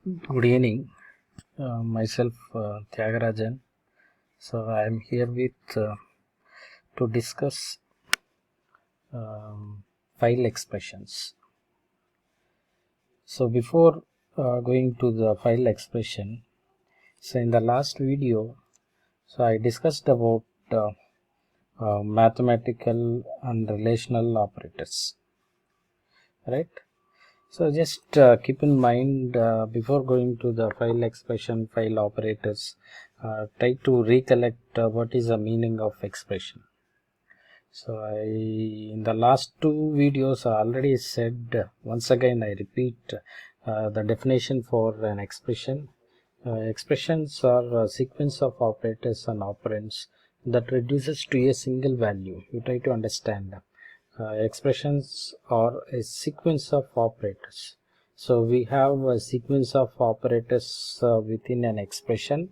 Good evening. Myself Tyagarajan. So I am here with to discuss file expressions. So before going to the file expression, so in the last video, so I discussed about mathematical and relational operators, right? So just keep in mind before going to the file expression, file operators, try to recollect what is the meaning of expression. So in the last two videos I already said, once again I repeat the definition for an expression. Expressions are a sequence of operators and operands that reduces to a single value. You try to understand. Expressions are a sequence of operators. So we have a sequence of operators within an expression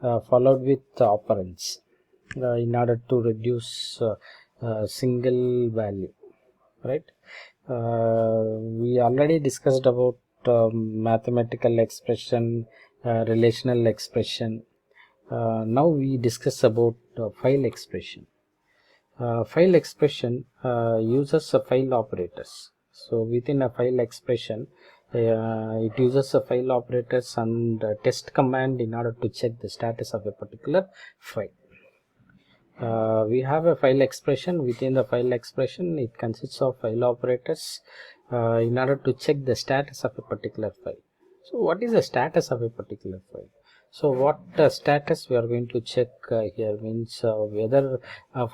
followed with operands in order to reduce single value, right? We already discussed about mathematical expression, relational expression. Now we discuss about file expression. File expression uses file operators. So within a file expression, it uses a file operators and test command in order to check the status of a particular file. We have a file expression. Within the file expression, it consists of file operators in order to check the status of a particular file. So what is the status of a particular file? So what status we are going to check here means whether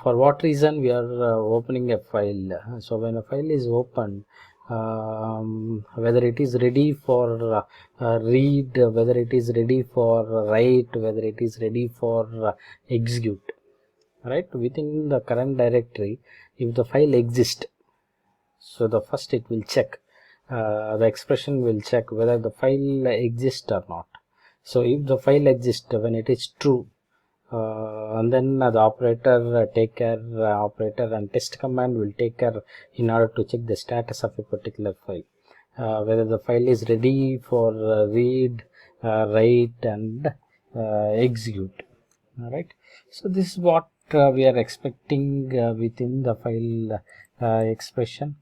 for what reason we are opening a file. So when a file is opened, whether it is ready for read, whether it is ready for write, whether it is ready for execute, right? Within the current directory, if the file exists, so the first it will check, the expression will check whether the file exists or not. So if the file exists, when it is true, and then the operator operator and test command will take care in order to check the status of a particular file, whether the file is ready for read, write and execute. All right, so this is what we are expecting within the file expression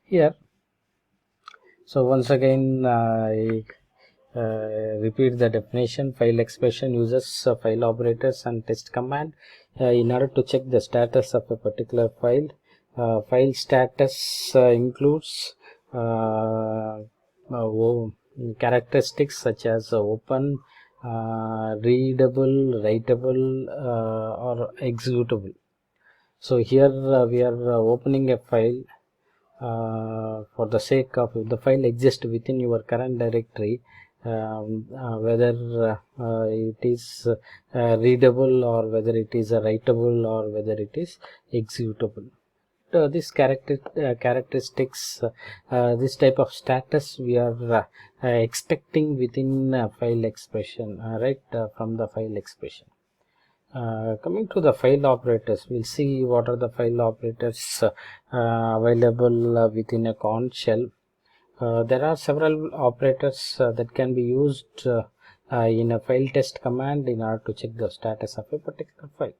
here. So once again I repeat the definition. File expression uses file operators and test command in order to check the status of a particular file. File status includes characteristics such as open, readable, writable or executable. So here we are opening a file for the sake of if the file exists within your current directory, whether it is readable or whether it is writable or whether it is executable. This characteristics, this type of status we are expecting within file expression, right, from the file expression. Coming to the file operators, we'll see what are the file operators available within a conch shell. There are several operators that can be used in a file test command in order to check the status of a particular file.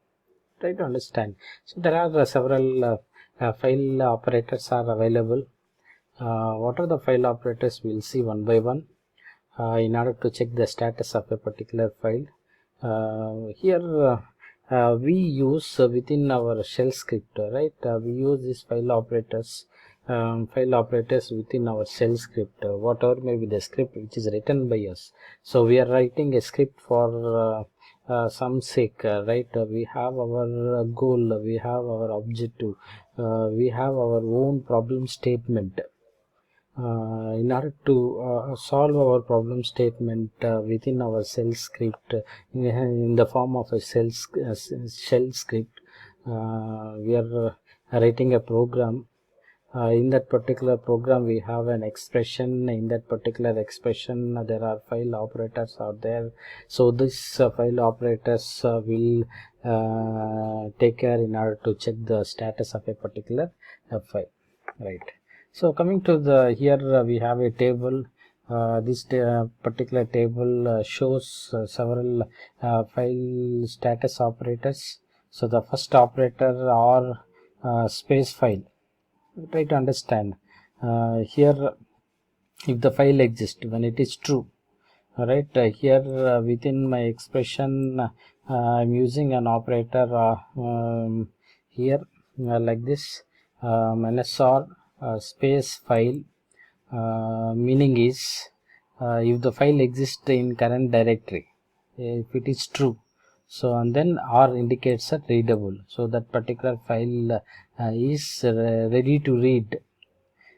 Try to understand. So there are several file operators are available. What are the file operators? We'll see one by one in order to check the status of a particular file. Here we use within our shell script, right? We use these file operators within our shell script, whatever may be the script which is written by us. So we are writing a script for some sake, right? We have our goal, we have our objective, we have our own problem statement. In order to solve our problem statement within our shell script in the form of a shell script, we are writing a program. In that particular program we have an expression. In that particular expression there are file operators out there. So this file operators will take care in order to check the status of a particular file, right? So coming to the here we have a table. this particular table shows several file status operators. So the first operator or space file. Try to understand here. If the file exists, when it is true, all right, here within my expression I'm using an operator here like this, minus or space file, meaning is if the file exists in current directory, if it is true, so and then R indicates that readable, so that particular file is ready to read.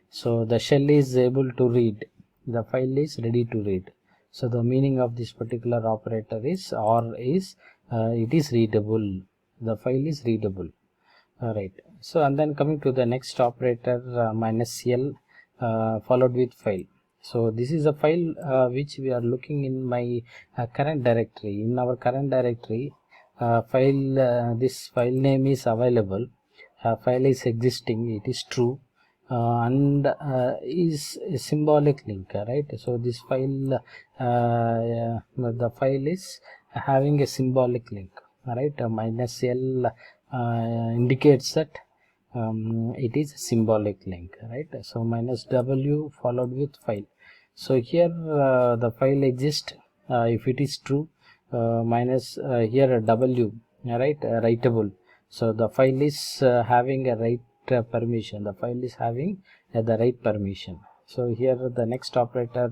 So the shell is able to read, the file is ready to read. So the meaning of this particular operator is or is it is readable, the file is readable. Alright, so and then coming to the next operator, minus L followed with file. So this is a file which we are looking in my current directory. In our current directory, this file name is available, file is existing, it is true, and is a symbolic link, right? So this file, the file is having a symbolic link, right? Minus L indicates that it is a symbolic link, right? So minus W followed with file. So here the file exists, if it is true, minus here a W, right, writable. So the file is having a write permission, the file is having the write permission. So here the next operator,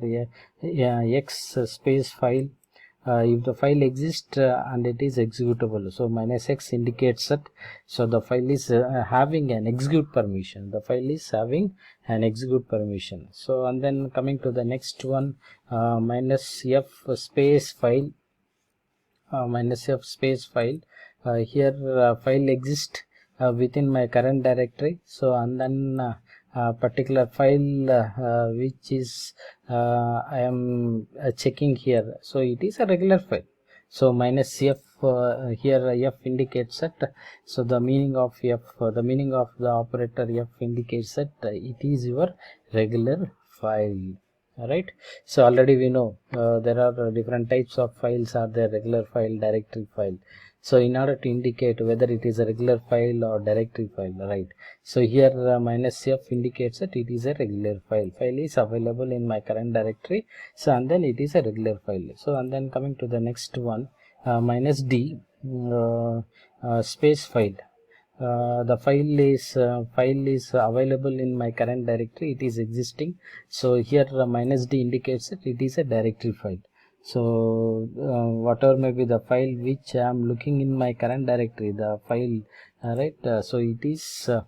X space file, if the file exists and it is executable, so minus X indicates that so the file is having an execute permission, the file is having an execute permission. So and then coming to the next one, minus F space file, minus F space file, here file exists within my current directory. So and then particular file which is I am checking here, so it is a regular file. So minus F here F indicates that, so the meaning of F, the meaning of the operator F indicates that it is your regular file. Alright, so already we know there are different types of files are there, regular file, directory file. So in order to indicate whether it is a regular file or directory file, right? So here minus F indicates that it is a regular file, file is available in my current directory, so and then it is a regular file. So and then coming to the next one, minus D space file. The file is available in my current directory, it is existing. So here minus D indicates that it is a directory file. So whatever may be the file which I am looking in my current directory, the file, right, so it is a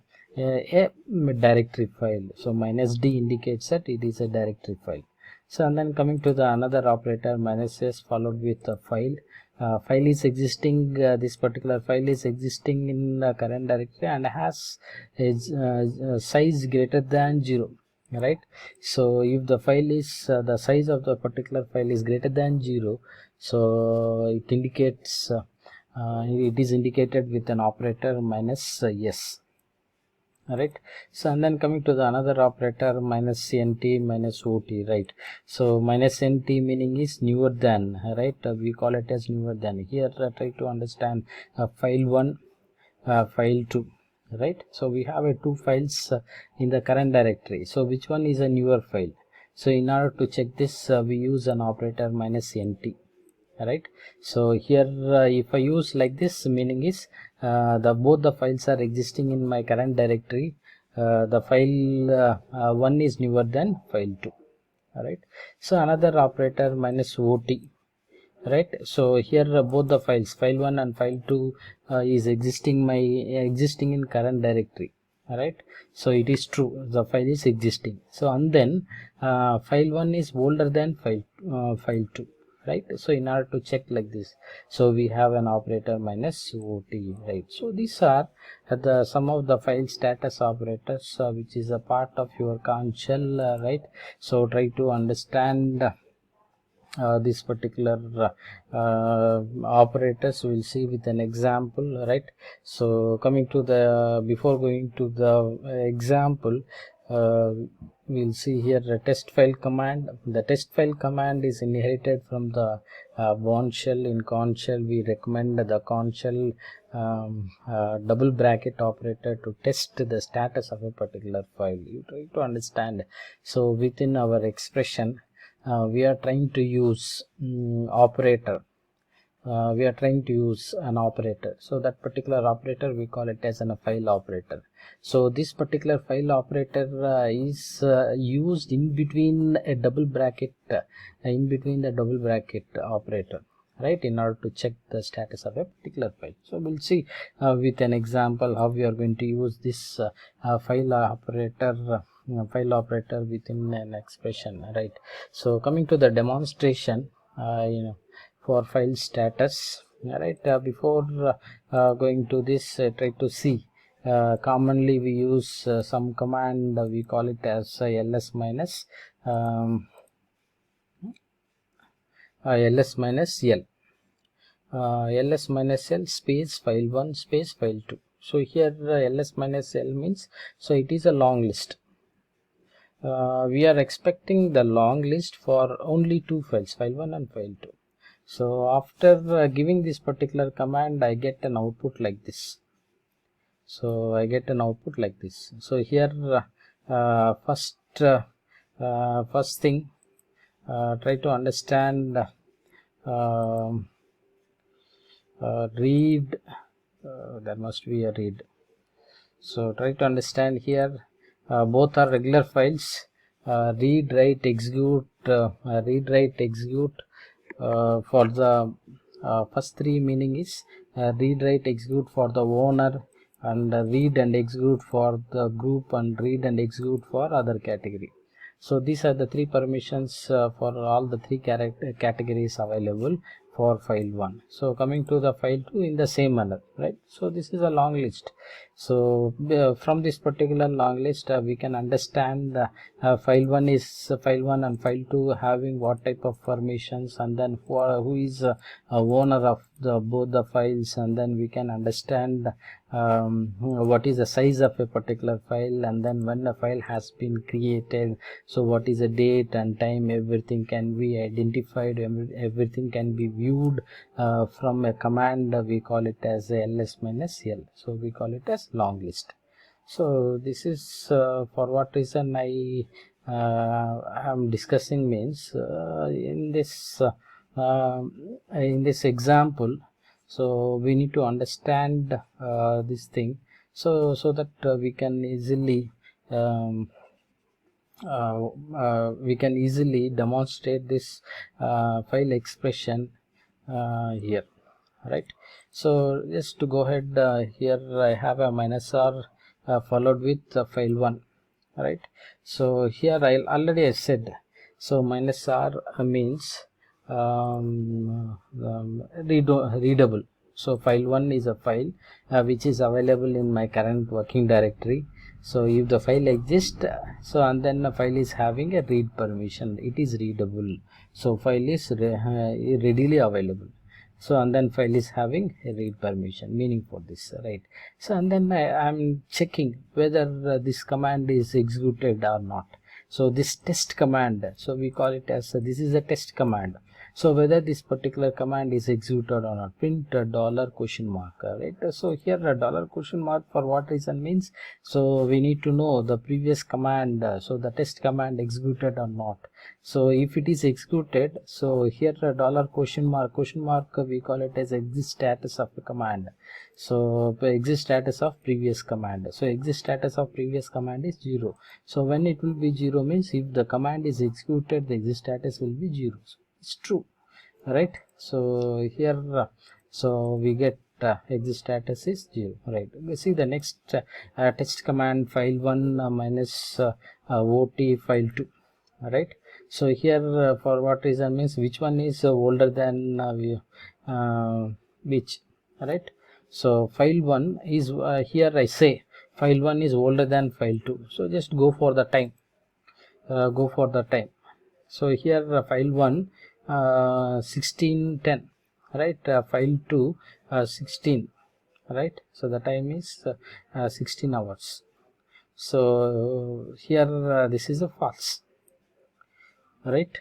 directory file. So minus D indicates that it is a directory file. So and then coming to the another operator, minus S followed with a file. File is existing, this particular file is existing in the current directory and has a size greater than 0, right? So if the file is the size of the particular file is greater than 0, so it indicates it is indicated with an operator minus S. Alright, so and then coming to the another operator, minus nt minus ot, right? So minus nt meaning is newer than, right? We call it as newer than. Here try to understand file 1, file 2, right? So we have two files in the current directory, so which one is a newer file? So in order to check this, we use an operator minus nt. Right, so here if I use like this, meaning is both the files are existing in my current directory, the file 1 is newer than file 2. Alright, so another operator minus ot, right? So here both the files, file 1 and file 2 is existing in current directory. Alright, so it is true, the file is existing. So and then file 1 is older than file 2, right? So in order to check like this, so we have an operator minus ot, right? So these are some of the file status operators which is a part of your Conch shell, right? So try to understand this particular operators we'll see with an example, right? So coming to the, before going to the example, we'll see here a test file command. The test file command is inherited from the Bourne shell. In Corn shell we recommend the Corn shell double bracket operator to test the status of a particular file. You try to understand. So within our expression we are trying to use operator. We are trying to use an operator, so that particular operator we call it as a file operator. So this particular file operator is used in between a double bracket, in between the double bracket operator, right, in order to check the status of a particular file. So we'll see with an example how we are going to use this file operator within an expression, right. So coming to the demonstration, for file status, right, before going to this, try to see commonly we use some command, we call it as ls minus l, ls minus l space file1 space file2. So here ls minus l means, so it is a long list. We are expecting the long list for only two files, file1 and file2. So after giving this particular command, I get an output like this. So I get an output like this. So here first thing, try to understand read. There must be a read. So try to understand here. Both are regular files. Read, write, execute. Read, write, execute. For the first three meaning is read, write, execute for the owner, and read and execute for the group, and read and execute for other category. So these are the three permissions for all the three categories available for file1. So coming to the file2 in the same manner, right. So this is a long list. So from this particular long list we can understand file1 is file1 and file2 having what type of permissions, and then for who is owner of both the files, and then we can understand what is the size of a particular file, and then when a file has been created, so what is the date and time, everything can be identified, everything can be viewed from a command. We call it as ls minus l. So we call it as long list. So this is for what reason I am discussing means in this example. So we need to understand this thing, so that we can easily demonstrate this file expression here, right. So just to go ahead, here I have a minus r followed with file1, right. So here I already said, so minus r means readable. So file1 is a file which is available in my current working directory. So if the file exists, so and then the file is having a read permission, it is readable. So file is readily available. So and then file is having a read permission, meaning for this, right. So and then I am checking whether this command is executed or not. So this test command, so we call it as this is a test command. So whether this particular command is executed or not, print a dollar question mark, right. So here a dollar question mark for what reason means, so we need to know the previous command, so the test command executed or not. So if it is executed, so here a dollar question mark we call it as exit status of the command. So the exit status of previous command, so exit status of previous command is 0. So when it will be 0 means if the command is executed, the exit status will be 0. So it's true, right. So here so we get exit status is 0, right. We see the next test command file1 minus ot file2, right. So here for what reason means which one is older than which, right. So file1 is here I say file1 is older than file2, so just go for the time, So here file1 1610, right, file2 16, right. So the time is 16 hours. So here this is a false, right?